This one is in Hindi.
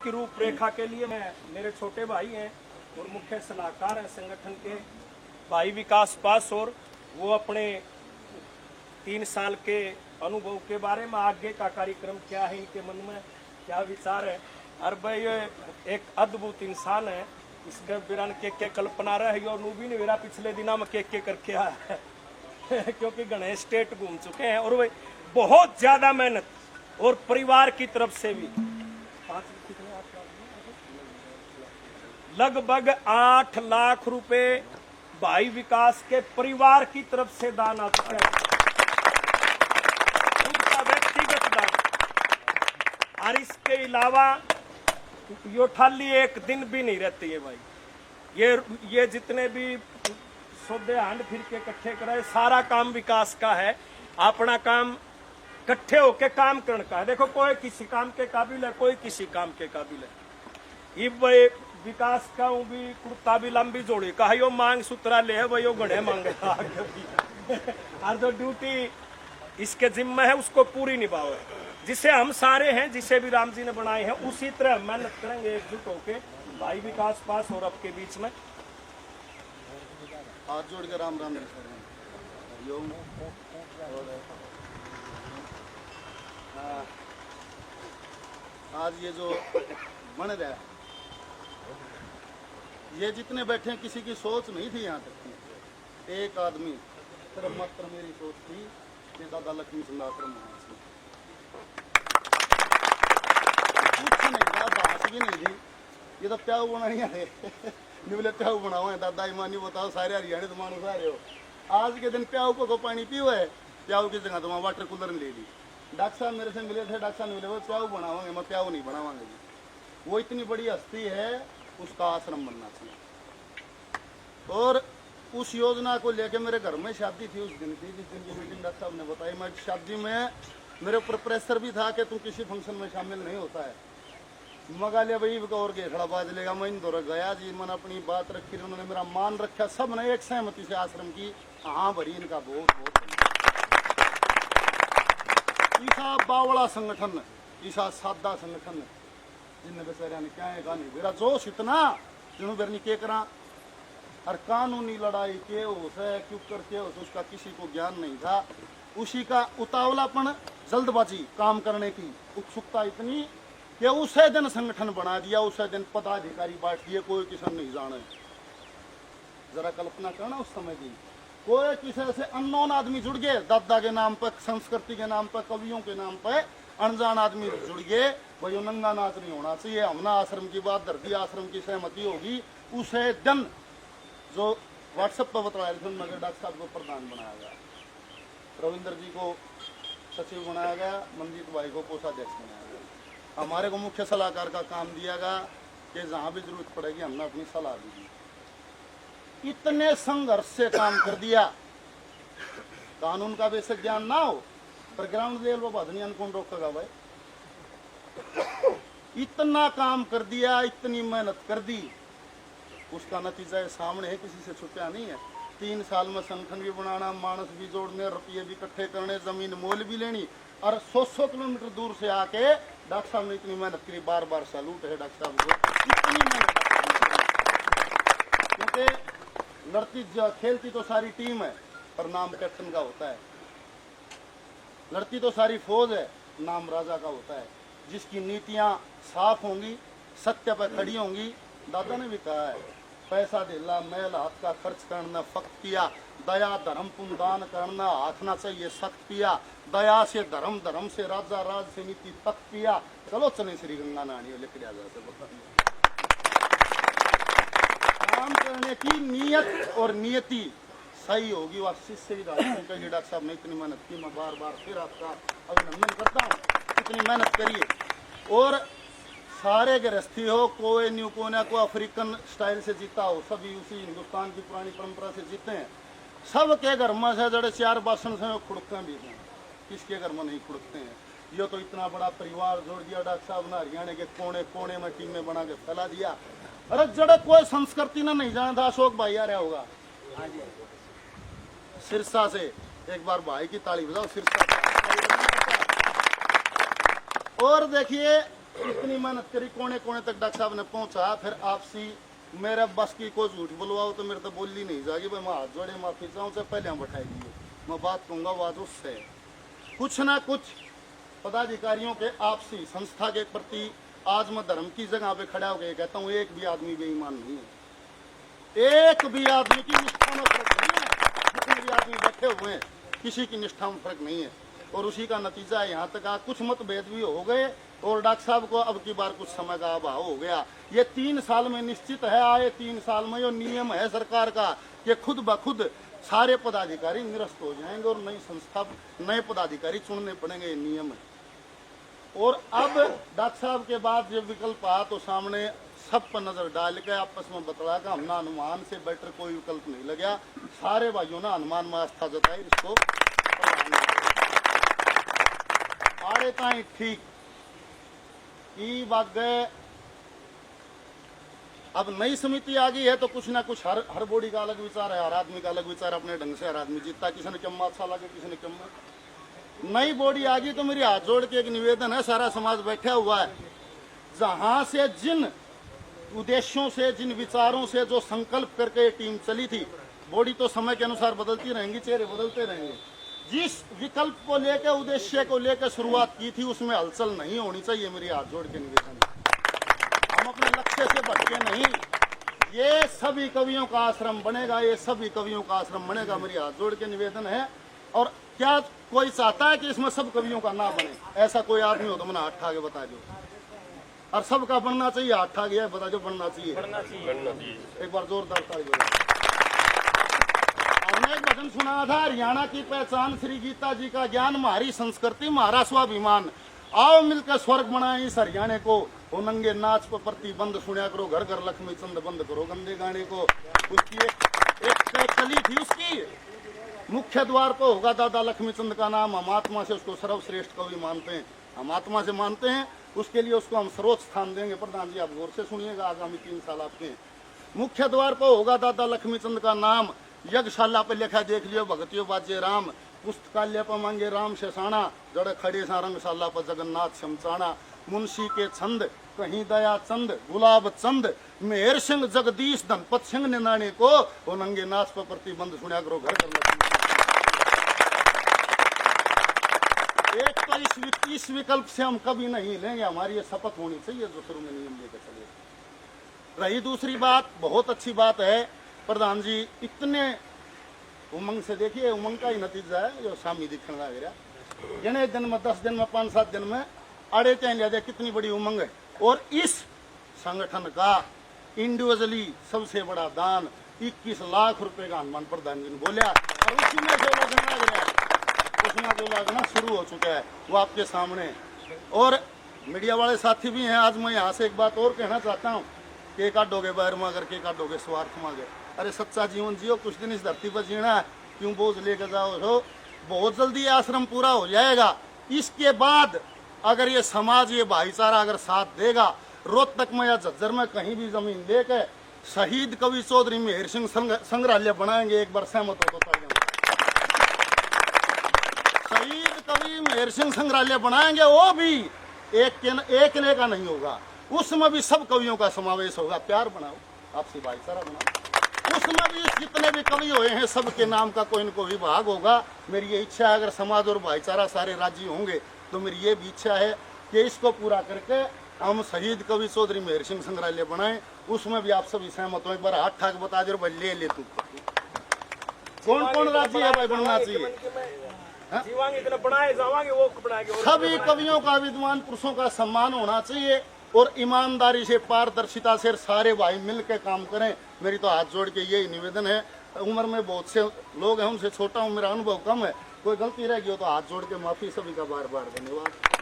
की रूपरेखा के लिए मैं मेरे छोटे भाई हैं और मुख्य सलाहकार हैं संगठन के भाई विकास पास, और वो अपने 3 साल के अनुभव के बारे में आगे का कार्यक्रम क्या है, इनके मन में क्या विचार है। और भाई ये एक अद्भुत इंसान है, इसके बिरान के कल्पना रही और नूबी ने मेरा पिछले दिना में के करके आया है क्योंकि गणेश स्टेट घूम चुके हैं और वे बहुत ज्यादा मेहनत और परिवार की तरफ से भी लगभग 8 लाख रुपए भाई विकास के परिवार की तरफ से दान आ चुका है, उनका व्यक्तिगत दान। और इसके अलावा यो थाली एक दिन भी नहीं रहती है भाई। ये जितने भी सौदे हांड फिर के इकट्ठे कराए, सारा काम विकास का है। अपना काम इकट्ठे होके काम करने का है। देखो कोई किसी काम के काबिल है, कोई किसी काम के काबिल है। ये विकास का भी कुर्ता भी लंबी जोड़ी का यो मांग सूत्रा ले है वो गढ़े मांगे और जो ड्यूटी इसके जिम्मे है उसको पूरी निभाओ, जिसे हम सारे हैं, जिसे भी राम जी ने बनाए हैं, उसी तरह मेहनत करेंगे एकजुट होके भाई विकास पास और आपके बीच में हाथ जोड़ के राम राम हरिओम। आज ये जो बन रहा है, ये जितने बैठे हैं किसी की सोच नहीं थी यहाँ तक की। एक आदमी सिर्फ मात्र मेरी सोच थी कि दादा लक्ष्मी सुंदर कुछ नहीं था, बात भी नहीं थी। ये तो प्याऊ बनानी है निवले प्याऊ बनाओ है दादा ईमानी बताओ, सारे हरियाणा तो मानो सारे हो। आज के दिन प्याऊ को पानी पियो है, प्याऊ की जगह तो वाटर कूलर ले ली। डॉक्टर साहब मेरे से मिले थे, डॉक्टर साहब ने बोले वो प्याऊ बनावांगे, मैं प्याऊ नहीं बनावांगे जी। वो इतनी बड़ी हस्ती है, उसका आश्रम बनना चाहिए। और उस योजना को लेके मेरे घर में शादी थी उस दिन की, जिस दिन की मीटिंग डॉक्टर साहब ने बताई। मैं शादी में मेरे ऊपर प्रेशर भी था कि तुम किसी फंक्शन में शामिल नहीं होता है। मगा लिया भाई और घेखड़ा बाज लेगा, मैं इंदौर गया जी, मैंने अपनी बात रखी, उन्होंने मेरा मान रखा, सब ने एक सहमति से आश्रम की। हाँ भरी इनका बहुत बहुत ईसा बावड़ा संगठन, ईसा सादा संगठन, जिन बेचारे ने क्या है नहीं मेरा जोश इतना जिन्होंने बेरनी के करा। और कानूनी लड़ाई के है क्यों करके उसका किसी को ज्ञान नहीं था। उसी का उतावलापन, जल्दबाजी काम करने की उत्सुकता इतनी कि उसे दिन संगठन बना दिया, उसे दिन पदाधिकारी बांट दिए, कोई किसी नहीं जाने। जरा कल्पना करना उस समय की, कोई किसी से अननोन आदमी जुड़ गए, दादा के नाम पर, संस्कृति के नाम पर, कवियों के नाम पर अनजान आदमी जुड़ गए। भाई नंगा नाच नहीं होना चाहिए, हमना आश्रम की बात धरती आश्रम की सहमति होगी। उसे दिन जो व्हाट्सएप पर बताया नगर डॉक्टर साहब को प्रधान बनाया गया, रविंद्र जी को सचिव बनाया गया, मंजीत भाई को कोषाध्यक्ष बनाया गया, हमारे को मुख्य सलाहकार का काम दिया गया कि जहाँ भी जरूरत पड़ेगी हमने अपनी सलाह दी। इतने संघर्ष से काम कर दिया। कानून का बेसिक ज्ञान ना हो पर ग्राउंड लेवल पर बदनियान कौन रोकेगा भाई। इतना काम कर दिया, इतनी मेहनत कर दी, उसका नतीजा सामने है, किसी से छुपा नहीं है। 3 साल में संगठन भी बनाना, मानस भी जोड़ने, रुपये भी इकट्ठे करने, जमीन मोल भी लेनी, और 100 किलोमीटर दूर से आके डॉक्टर साहब ने इतनी मेहनत करी। बार बार सैल्यूट है डॉक्टर साहब को, इतनी मेहनत। क्योंकि लड़ती खेलती तो सारी टीम है पर नाम कैप्टन का होता है, लड़ती तो सारी फौज है, नाम राजा का होता है। जिसकी नीतियां साफ होंगी, सत्य पर खड़ी होंगी। दादा ने भी कहा है, पैसा दिला मैल हाथ का खर्च करना फक्त किया, दया धर्म पुण्य दान करना हाथ ना चाहिए सख्त पिया, दया से धर्म, धर्म से राजा, राज से नीति तख्त पिया। चलो चले श्री गंगा नहानी लिख दिया काम करने की नीयत और नियति सही होगी, वह शिष्य भी डॉक्टर साहब ने इतनी मेहनत की। मैं बार बार फिर आपका अभिनंदन करता हूँ, इतनी मेहनत करिए। और सारे गृहस्थी हो, कोई न्यू कोना को अफ्रीकन स्टाइल से जीता हो, सभी उसी हिंदुस्तान की पुरानी परंपरा से जीते हैं। सबके घर में से जड़े 4 बासन से खुड़कते भी हैं, किसके घर में नहीं खुड़कते हैं। ये तो इतना बड़ा परिवार जोड़ दिया डॉक्टर साहब ने, हरियाणा के कोने कोने में टीमें बना के फैला दिया। अरे जड़े कोई संस्कृति ने नहीं जाना था, अशोक भाई आ रहा होगा सिरसा से, एक बार भाई की ताली बजाओ सिरसा। और देखिए इतनी मेहनत करी, कोने कोने तक डॉक्टर साहब ने पहुंचा। फिर आपसी मेरे बस की कोई झूठ बुलवाओ तो मेरे तो बोली नहीं जाएगी भाई, मैं हाथ जोड़े माफी चाहूँ से पहले हम बैठाई दिए। मैं बात कहूँगा बात उससे कुछ ना कुछ पदाधिकारियों के आपसी संस्था के प्रति आज मैं धर्म की जगह पे खड़ा होकर कहता हूँ, एक भी आदमी बेईमान नहीं है, एक भी आदमी की निष्ठा में फर्क नहीं है। जितने भी आदमी बैठे हुए हैं किसी की निष्ठा में फर्क नहीं है, और उसी का नतीजा है यहाँ तक कुछ मतभेद भी हो गए, और डॉक्टर साहब को अब की बार कुछ समय का अभाव हो गया। ये 3 साल में निश्चित है, आए 3 साल में ये नियम है सरकार का कि खुद ब खुद सारे पदाधिकारी निरस्त हो जाएंगे और नई संस्था नए पदाधिकारी चुनने पड़ेंगे, ये नियम है। और अब डॉक्टर साहब के बाद जब विकल्प आया तो सामने सब पर नजर डाल के आपस में बतला का हमने अनुमान से बेटर कोई विकल्प नहीं लगा। सारे भाइयों ने अनुमान में आस्था जताई, इसको आड़े ताई ठीक ई बात गए। अब नई समिति आ गई है तो कुछ ना कुछ हर बॉडी का अलग विचार है, हर आदमी का अलग विचार, अपने ढंग से हर आदमी जीतता, किसी ने कम अच्छा लगे किसी ने कम। नई बॉडी आ गई तो मेरी हाथ जोड़ के एक निवेदन है, सारा समाज बैठा हुआ है, जहां से जिन उद्देश्यों से जिन विचारों से जो संकल्प करके टीम चली थी, बॉडी तो समय के अनुसार बदलती रहेंगी, चेहरे बदलते रहेंगे, जिस विकल्प को लेकर उद्देश्य को लेकर शुरुआत की थी उसमें हलचल नहीं होनी चाहिए। मेरी हाथ जोड़ के निवेदन है, हम अपने लक्ष्य से भटके नहीं। ये सभी कवियों का आश्रम बनेगा, ये सभी कवियों का आश्रम बनेगा, मेरी हाथ जोड़ के निवेदन है। और क्या कोई चाहता है कि इसमें सब कवियों का ना बने? ऐसा कोई आदमी हो तो मैंने हाथ आगे बता दो, और सबका बनना चाहिए, हाथ आगे है बता दो, बनना चाहिए। एक बार जोरदार ताली बजाओ। हमने एक भजन सुना था, हरियाणा की पहचान श्री गीता जी का ज्ञान, हमारी संस्कृति हमारा स्वाभिमान, आओ मिलकर स्वर्ग बनाए इस हरियाणे को, वो नंगे नाच पर प्रतिबंध सुनिया करो, घर घर लक्ष्मी चंद बंद करो गंदे गाने को। उसकी एक कली थी, उसकी मुख्य द्वार पर होगा दादा लक्ष्मीचंद का नाम। हम आत्मा से उसको सर्वश्रेष्ठ कवि मानते हैं, हम आत्मा से मानते हैं, उसके लिए उसको हम सर्वोच्च स्थान देंगे। प्रधान जी आप गौर से सुनिएगा, आगामी 3 साल आपके हैं। मुख्य द्वार पर होगा दादा लक्ष्मीचंद का नाम, यज्ञशाला पे लिखा देख लियो भगतियो बाजे राम, पुस्तकालय पर मांगे राम शेषाणा, जड़ खड़े सा रंगशाला पर जगन्नाथ शमचाना, मुंशी के छंद कहीं दया चंद गुलाब चंद, मेहर सिंह जगदीश धनपत सिंह ने नाने को, वो नंगे नाच पर प्रतिबंध सुनिया करो घर कर। एक तो इस विकल्प से हम कभी नहीं लेंगे, हमारी ये शपथ होनी चाहिए जो शुरू में नियम लेकर चले। रही दूसरी बात, बहुत अच्छी बात है प्रधान जी, इतने उमंग से देखिए, उमंग का ही नतीजा है जो सामी दिखने लग रहा। जिन्हें दिन में 10 दिन में 5-7 दिन में अड़े चैन लिया, कितनी बड़ी उमंग है। और इस संगठन का इंडिविजुअली सबसे बड़ा दान 21 लाख रुपए का हनुमान प्रधान जी ने बोला, और उसी में जो लगना लग रहा है, उसमें जो लगना शुरू हो चुका है वो आपके सामने। और मीडिया वाले साथी भी हैं, आज मैं यहाँ से एक बात और कहना चाहता हूँ, के काटोगे बाहर मांगर के काटोगे स्वार्थ मांगे। अरे सच्चा जीवन जियो, कुछ दिन इस धरती पर जीना है, क्यों बोझ लेकर जाओ हो। बहुत जल्दी आश्रम पूरा हो जाएगा। इसके बाद अगर ये समाज, ये भाईचारा अगर साथ देगा, रोहतक में या झज्जर में कहीं भी जमीन लेकर शहीद कवि चौधरी मेहर सिंह संग्रहालय बनाएंगे, एक बार सहमत हो तो शहीद कवि मेहर सिंह संग्रहालय बनाएंगे, वो भी एक ने का नहीं होगा, उसमें भी सब कवियों का समावेश होगा। प्यार बनाओ, आपसी भाईचारा बनाओ, उसमें भी जितने भी कवि हुए हैं सबके नाम का कोई न कोई विभाग होगा। मेरी ये इच्छा है, अगर समाज और भाईचारा सारे राजी होंगे तो मेरी ये भी इच्छा है कि इसको पूरा करके हम शहीद कवि चौधरी मेहर सिंह संग्रहालय बनाए। उसमें भी आप सभी सहमत हो? एक बार हाथ ठाक बता दो भाई, ले तू कौन कौन राजी है भाई, बनना चाहिए। सभी कवियों का, विद्वान पुरुषों का सम्मान होना चाहिए, और ईमानदारी से, पारदर्शिता से सारे भाई मिलकर काम करें। मेरी तो हाथ जोड़ के यही निवेदन है। उम्र में बहुत से लोग हैं, उनसे छोटा हूँ, मेरा अनुभव कम है, कोई गलती रह गई हो तो हाथ जोड़ के माफी, सभी का बार बार धन्यवाद।